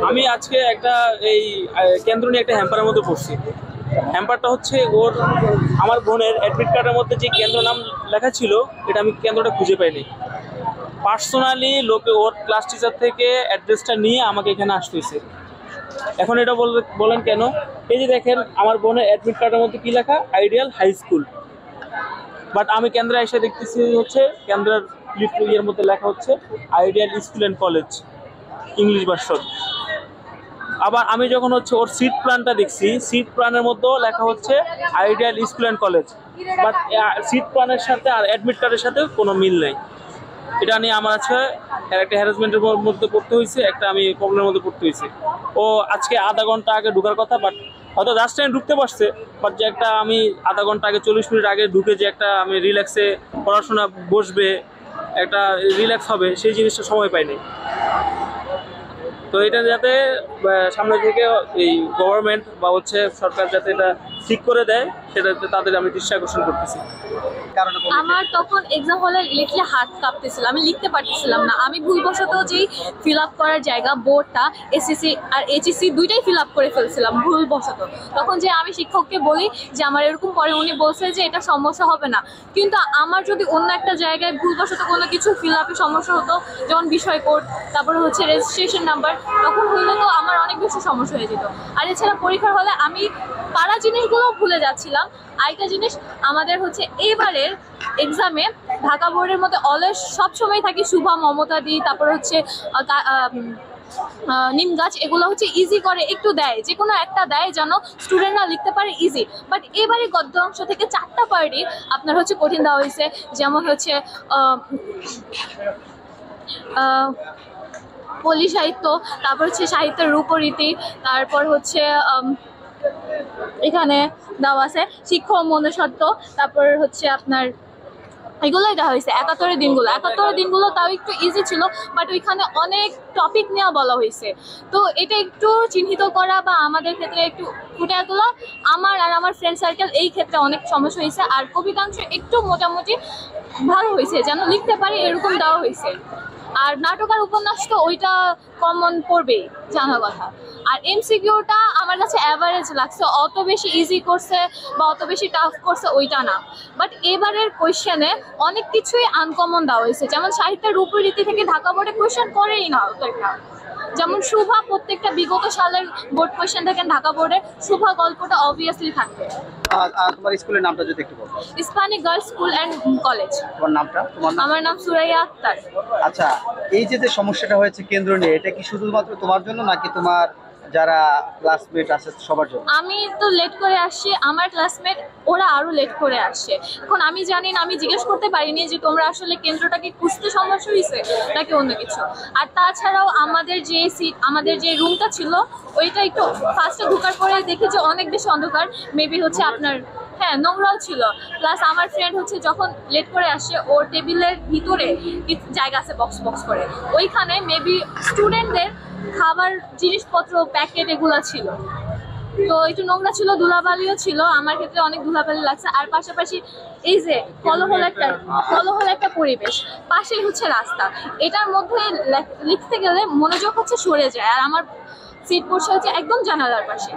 আমি আজকে একটা এই কেন্দ্র নিয়ে একটা হ্যাম্পারের মধ্যে পড়ছি। হ্যাম্পারটা হচ্ছে ওর আমার বোনের অ্যাডমিট কার্ডের মধ্যে যে কেন্দ্র নাম লেখা ছিল, এটা আমি কেন্দ্রটা খুঁজে পাইনি। পার্সোনালি লোকে ওর ক্লাস টিচার থেকে অ্যাড্রেসটা নিয়ে আমাকে এখানে আসতে হয়েছে। এখন এটা বলেন কেন? এই যে দেখেন আমার বোনের অ্যাডমিট কার্ডের মধ্যে কি লেখা, আইডিয়াল হাই স্কুল, বাট আমি কেন্দ্রে এসে দেখতেছি হচ্ছে কেন্দ্রের ইয়ের মধ্যে লেখা হচ্ছে ideal school and college, English version. আবার আমি যখন হচ্ছে ওর সিট প্ল্যানটা দেখছি, সিট প্ল্যানের মধ্যেও লেখা হচ্ছে ideal school and college, but seat প্ল্যানের সাথে আর অ্যাডমিট কার্ডের সাথে কোনো মিল নেই। এটা নিয়ে আমার আছে একটা হ্যারাসমেন্টের মধ্যে পড়তে হয়েছে, একটা আমি প্রবলেমের মধ্যে পড়তে হয়েছে। ও আজকে আধা ঘন্টা আগে ঢুকার কথা, বাট হয়তো জাস্ট টাইম ঢুকতে পারছে, বাট যে একটা আমি আধা ঘন্টা আগে 40 মিনিট আগে ঢুকে যে একটা আমি রিল্যাক্সে পড়াশোনা বসবে, একটা রিল্যাক্স হবে, সেই জিনিসটা সময় পাইনি। তো এটা যাতে সামনে থেকে এই গভর্নমেন্ট বা হচ্ছে সরকার যাতে এটা ঠিক করে দেয়, সেটাতে তাদের আমি দৃষ্টি আকর্ষণ করতেছি। আমার তখন এক্সাম হলে লিখলে হাত কাঁপতেছিল, আমি লিখতে পারতেছিলাম না। আমি ভুলবশত যেই ফিল আপ করার জায়গা বোর্ডটা এসএসসি আর এইচএসসি দুইটাই ফিল আপ করে ফেলছিলাম ভুলবশত। তখন যে আমি শিক্ষককে বলি যে আমার এরকম পরে, উনি বলছে যে এটা সমস্যা হবে না। কিন্তু আমার যদি অন্য একটা জায়গায় ভুলবশত কোনো কিছু ফিল আপে সমস্যা হতো, যেমন বিষয় কোড, তারপরে হচ্ছে রেজিস্ট্রেশন নাম্বার, তখন হইলে তো আমার অনেক বেশি সমস্যা হয়ে যেত। আর এছাড়া পরীক্ষার হলে আমি পারা জিনিসগুলো ভুলে যাচ্ছিলাম। আরেকটা জিনিস, আমাদের হচ্ছে এবারের এক্সামে ঢাকা বোর্ডের মধ্যে অলওয়েজ সবসময় থাকি শুভা, মমতা দি, তারপরে হচ্ছে নিম গাছ, এগুলো হচ্ছে ইজি করে একটু দেয়, যে কোনো একটা দেয় যেন স্টুডেন্টরা লিখতে পারে ইজি। বাট এবারে গদ্য অংশ থেকে 4টা পার্টি আপনার হচ্ছে কঠিন দেওয়া হয়েছে, যেমন হচ্ছে পল্লী সাহিত্য, তারপর হচ্ছে সাহিত্যের রূপরীতি, তারপর হচ্ছে এখানে দেওয়া আছে শিক্ষা ও মনুষ্যত্ব, তারপর হচ্ছে আপনার এগুলোই দেওয়া হয়েছে। 71 দিনগুলো তাও একটু ইজি ছিল, বাট ওইখানে অনেক টপিক নিয়ে বলা হয়েছে। তো এটা একটু চিহ্নিত করা বা আমাদের ক্ষেত্রে একটু ফুটে তোলা, আমার আর আমার ফ্রেন্ড সার্কেল এই ক্ষেত্রে অনেক সমস্যা হয়েছে। আর কবিতাংশ একটু মোটামুটি ভালো হয়েছে, যেন লিখতে পারি এরকম দেওয়া হয়েছে। আর নাটক আর উপন্যাস তো ওইটা কমন পড়বেই, জানা কথা। আর এমসিকিউটা আমার কাছে অ্যাভারেজ লাগছে, অত বেশি ইজি করছে বা অত বেশি টাফ করছে ওইটা না। বাট এবারের কোয়েশ্চেনে অনেক কিছুই আনকমন দেওয়া হয়েছে, যেমন সাহিত্যের রূপরীতি থেকে ঢাকা বোর্ডে কোয়েশ্চেন করেই না তো এটা। যেমন শুভা, প্রত্যেকটা বিগত সালের বোর্ড কোয়েশ্চেন দেখেন ঢাকা বোর্ডে শুভা গল্পটা অবভিয়াসলি থাকবে। তোমার স্কুলের নামটা যদি একটু বলো। Islamic girls school and college. তোমার নামটা? আমার নাম সুরাইয়া আক্তার। আচ্ছা, এই যে সমস্যাটা হয়েছে কেন্দ্র নিয়ে, এটা কি শুধুমাত্র তোমার জন্য নাকি তোমার যারা ক্লাসমেট আছে সবার জন্য? আমি তো লেট করে আসছি, আমার ক্লাসমেট ওরা আরো লেট করে আসছে। এখন আমি জানি না, আমি জিজ্ঞেস করতে পারিনি যে তোমরা আসলে কেন্দ্রটাকে খুঁজতে সমস্যা হয়েছে নাকি অন্য কিছু। আর তাছাড়াও আমাদের যে রুমটা ছিল ওইটা একটু ফার্স্টে ঢোকার পরে দেখি যে অনেক বেশি অন্ধকার, মেবি হচ্ছে আপনার হ্যাঁ নোংরাও ছিল। প্লাস আমার ফ্রেন্ড হচ্ছে যখন লেট করে আসে, ওর টেবিলের ভিতরে জায়গা আছে বক্স করে, ওইখানে মেবি স্টুডেন্টদের খাবার জিনিসপত্র প্যাকেট এগুলো ছিল, তো একটু নোংরা ছিল, ধুলাবালিও ছিল। আমার ক্ষেত্রে অনেক ধুলাবালি লাগছে। আর পাশাপাশি এই যে কলহল একটা পরিবেশ, পাশেই হচ্ছে রাস্তা, এটার মধ্যে লিখতে গেলে মনোযোগ হচ্ছে সরে যায়। আর আমার সিট পড়ছে হচ্ছে একদম জানালার পাশে।